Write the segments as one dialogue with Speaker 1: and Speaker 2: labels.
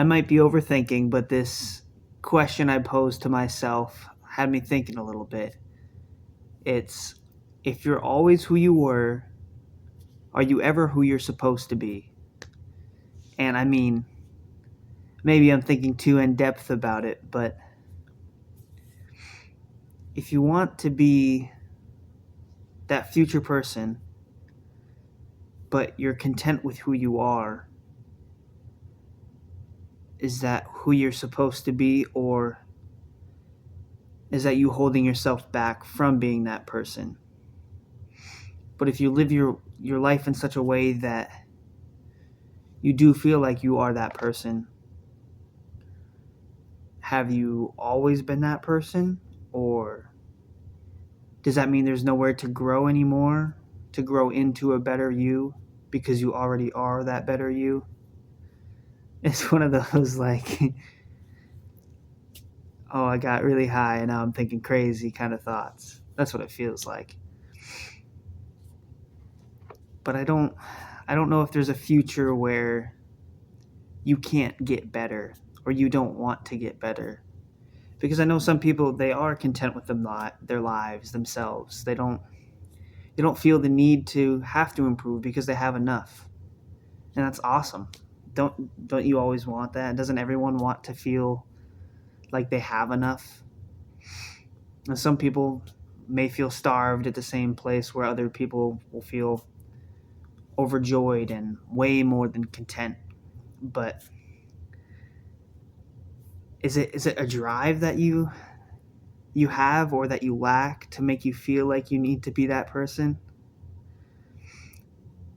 Speaker 1: I might be overthinking, but this question I posed to myself had me thinking a little bit. It's, if you're always who you were, are you ever who you're supposed to be? And I mean, maybe I'm thinking too in depth about it, but if you want to be that future person, but you're content with who you are, is that who you're supposed to be, or is that you holding yourself back from being that person? But if you live your life in such a way that you do feel like you are that person, have you always been that person? Or does that mean there's nowhere to grow anymore, to grow into a better you, because you already are that better you? It's one of those like, oh, I got really high and now I'm thinking crazy kind of thoughts. That's what it feels like. But I don't know if there's a future where you can't get better or you don't want to get better. Because I know some people, they are content with their lives themselves. They don't feel the need to have to improve because they have enough. And that's awesome. Don't you always want that? Doesn't everyone want to feel like they have enough? And some people may feel starved at the same place where other people will feel overjoyed and way more than content. But is it a drive that you have or that you lack to make you feel like you need to be that person?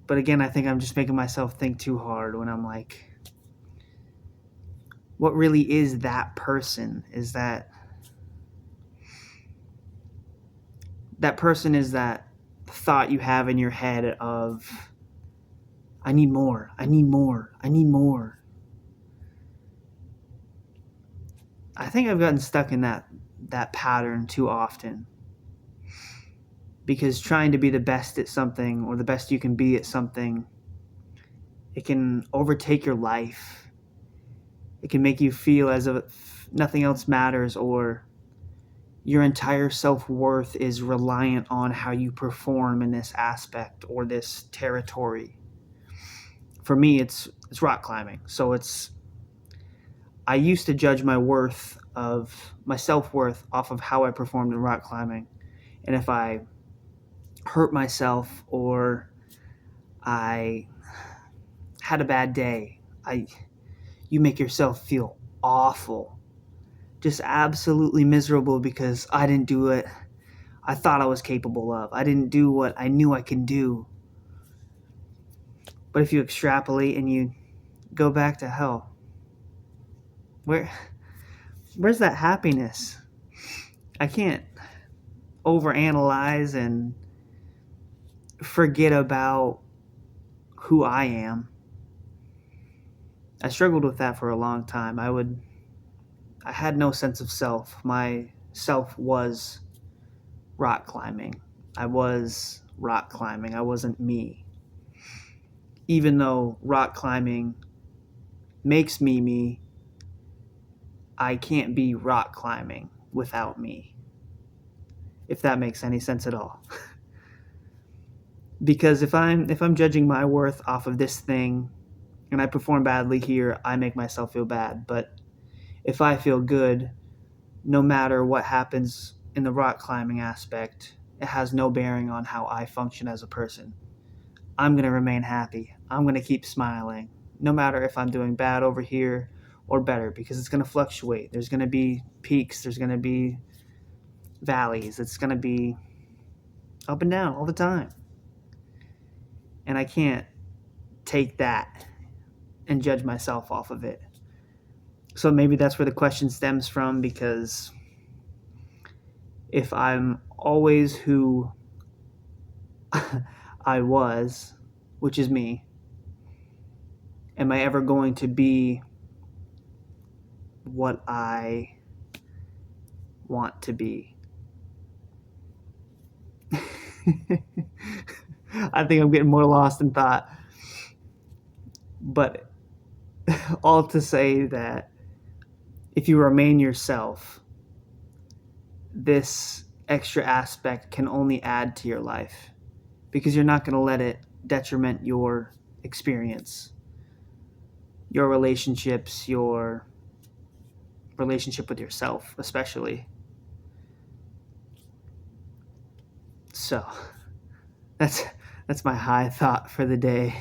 Speaker 1: But again, I think I'm just making myself think too hard when I'm like, what really is that person? Is that person is that thought you have in your head of, I need more, I need more, I need more. I think I've gotten stuck in that pattern too often, because trying to be the best at something or the best you can be at something, it can overtake your life. It can make you feel as if nothing else matters, or your entire self-worth is reliant on how you perform in this aspect or this territory. For me, it's rock climbing. So I used to judge my self-worth off of how I performed in rock climbing. And if I hurt myself or I had a bad day, you make yourself feel awful. Just absolutely miserable because I didn't do it I thought I was capable of. I didn't do what I knew I can do. But if you extrapolate and you go back to hell, where where's that happiness? I can't overanalyze and forget about who I am. I struggled with that for a long time. I had no sense of self. My self was rock climbing. I was rock climbing. I wasn't me. Even though rock climbing makes me me, I can't be rock climbing without me, if that makes any sense at all. Because if I'm judging my worth off of this thing and I perform badly here, I make myself feel bad. But if I feel good, no matter what happens in the rock climbing aspect, it has no bearing on how I function as a person. I'm going to remain happy. I'm going to keep smiling, no matter if I'm doing bad over here or better, because it's going to fluctuate. There's going to be peaks, there's going to be valleys, it's going to be up and down all the time. And I can't take that and judge myself off of it. So maybe that's where the question stems from, because if I'm always who I was, which is me, am I ever going to be what I want to be? I think I'm getting more lost in thought. But all to say that if you remain yourself, this extra aspect can only add to your life because you're not going to let it detriment your experience, your relationships, your relationship with yourself, especially. So that's that's my high thought for the day.